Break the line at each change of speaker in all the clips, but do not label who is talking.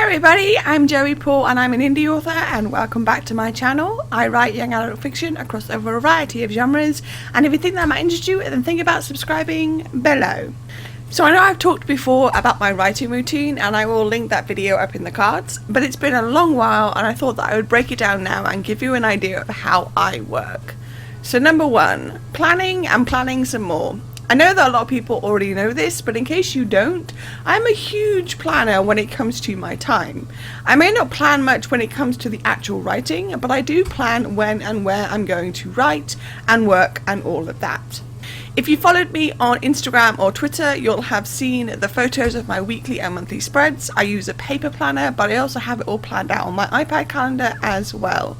everybody, I'm Joey Paul and I'm an indie author, and welcome back to my channel. I write young adult fiction across a variety of genres, and if you think that might interest you, then think about subscribing below. So I know I've talked before about my writing routine, and I will link that video up in the cards, but it's been a long while and I thought that I would break it down now and give you an idea of how I work. So number one, planning and planning some more. I know that a lot of people already know this, but in case you don't, I'm a huge planner when it comes to my time. I may not plan much when it comes to the actual writing, but I do plan when and where I'm going to write and work and all of that. If you followed me on Instagram or Twitter, you'll have seen the photos of my weekly and monthly spreads. I use a paper planner, but I also have it all planned out on my iPad calendar as well.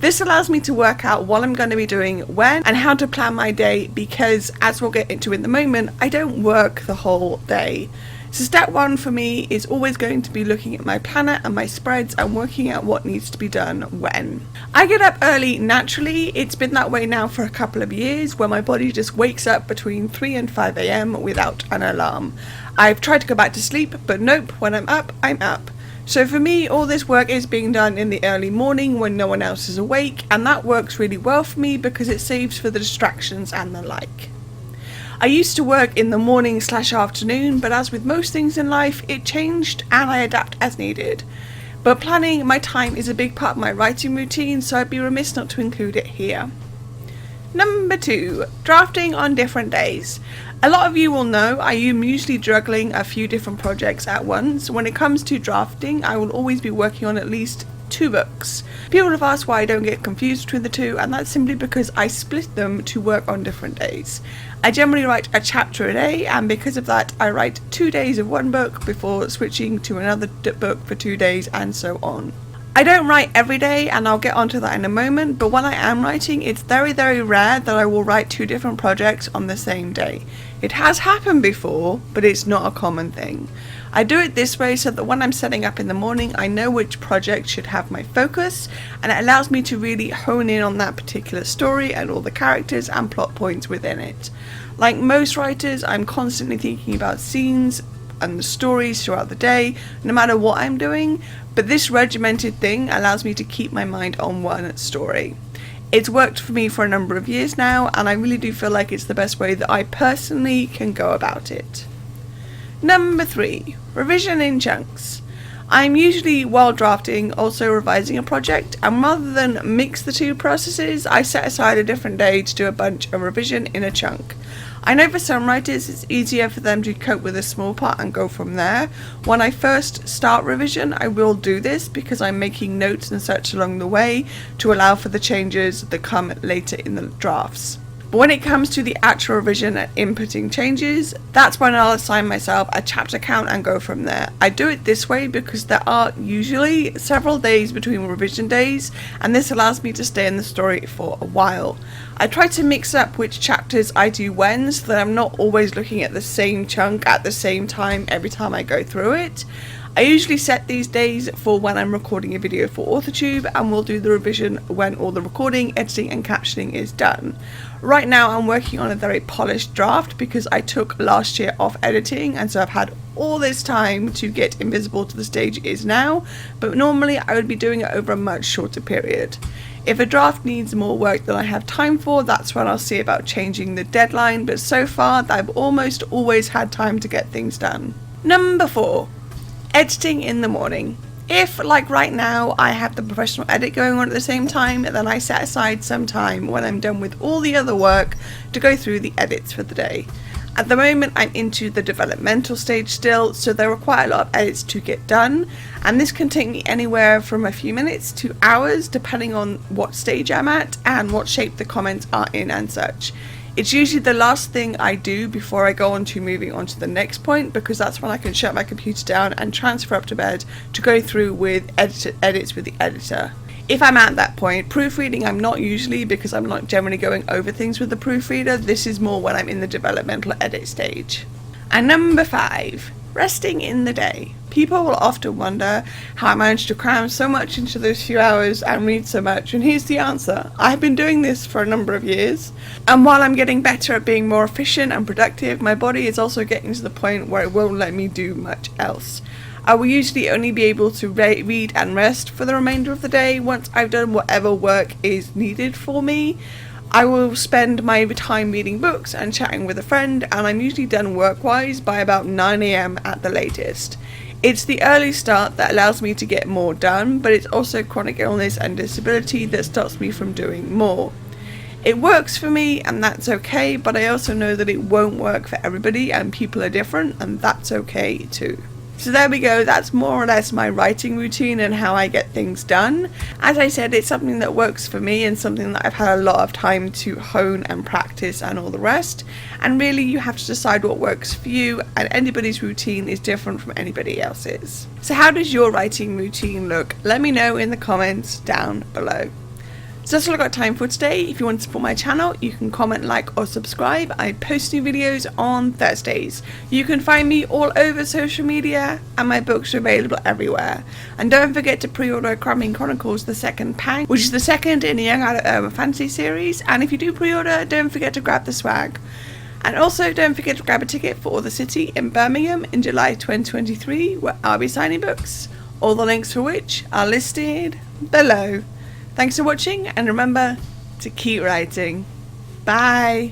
This allows me to work out what I'm going to be doing when and how to plan my day, because as we'll get into in the moment, I don't work the whole day. So step one for me is always going to be looking at my planner and my spreads and working out what needs to be done when. I get up early naturally. It's been that way now for a couple of years, where my body just wakes up between 3 and 5 a.m. without an alarm. I've tried to go back to sleep, but nope, when I'm up, I'm up. So for me, all this work is being done in the early morning when no one else is awake, and that works really well for me because it saves for the distractions and the like. I used to work in the morning/afternoon, but as with most things in life, it changed and I adapt as needed. But planning my time is a big part of my writing routine, so I'd be remiss not to include it here. Number two, drafting on different days. A lot of you will know I am usually juggling a few different projects at once. When it comes to drafting, I will always be working on at least 2 books. People have asked why I don't get confused between the two, and that's simply because I split them to work on different days. I generally write a chapter a day, and because of that I write 2 days of one book before switching to another book for 2 days, and so on. I don't write every day, and I'll get onto that in a moment, but when I am writing, it's very rare that I will write 2 different projects on the same day. It has happened before, but it's not a common thing. I do it this way so that when I'm setting up in the morning, I know which project should have my focus, and it allows me to really hone in on that particular story and all the characters and plot points within it. Like most writers, I'm constantly thinking about scenes and the stories throughout the day, no matter what I'm doing, but this regimented thing allows me to keep my mind on one story. It's worked for me for a number of years now, and I really do feel like it's the best way that I personally can go about it. Number 3, revision in chunks. I'm usually, while drafting, also revising a project, and rather than mix the two processes, I set aside a different day to do a bunch of revision in a chunk. I know for some writers it's easier for them to cope with a small part and go from there. When I first start revision, I will do this because I'm making notes and such along the way to allow for the changes that come later in the drafts. But when it comes to the actual revision and inputting changes, that's when I'll assign myself a chapter count and go from there. I do it this way because there are usually several days between revision days, and this allows me to stay in the story for a while. I try to mix up which chapters I do when, so that I'm not always looking at the same chunk at the same time every time I go through it. I usually set these days for when I'm recording a video for Authortube, and will do the revision when all the recording, editing and captioning is done. Right now I'm working on a very polished draft because I took last year off editing, and so I've had all this time to get Invisible to the stage it is now, but normally I would be doing it over a much shorter period. If a draft needs more work than I have time for, that's when I'll see about changing the deadline, but so far I've almost always had time to get things done. Number 4. Editing in the morning. If, like right now, I have the professional edit going on at the same time, then I set aside some time when I'm done with all the other work to go through the edits for the day. At the moment I'm into the developmental stage still, so there are quite a lot of edits to get done, and this can take me anywhere from a few minutes to hours depending on what stage I'm at and what shape the comments are in and such. It's usually the last thing I do before I go on to moving on to the next point, because that's when I can shut my computer down and transfer up to bed to go through with edits with the editor. If I'm at that point, proofreading I'm not usually, because I'm not generally going over things with the proofreader. This is more when I'm in the developmental edit stage. And number 5, resting in the day. People will often wonder how I managed to cram so much into those few hours and read so much, and here's the answer. I've been doing this for a number of years, and while I'm getting better at being more efficient and productive, my body is also getting to the point where it won't let me do much else. I will usually only be able to read and rest for the remainder of the day once I've done whatever work is needed for me. I will spend my time reading books and chatting with a friend, and I'm usually done work-wise by about 9 AM at the latest. It's the early start that allows me to get more done, but it's also chronic illness and disability that stops me from doing more. It works for me, and that's okay, but I also know that it won't work for everybody, and people are different, and that's okay too. So there we go, that's more or less my writing routine and how I get things done. As I said, it's something that works for me and something that I've had a lot of time to hone and practice and all the rest. And really you have to decide what works for you, and anybody's routine is different from anybody else's. So how does your writing routine look? Let me know in the comments down below. So that's all I've got time for today. If you want to support my channel, you can comment, like or subscribe. I post new videos on Thursdays. You can find me all over social media, and my books are available everywhere. And don't forget to pre-order Crumbing Chronicles: The Second Pang, which is the second in the Young Adult Fantasy series. And if you do pre-order, don't forget to grab the swag. And also don't forget to grab a ticket for The City in Birmingham in July 2023, where I'll be signing books, all the links for which are listed below. Thanks for watching, and remember to keep writing. Bye!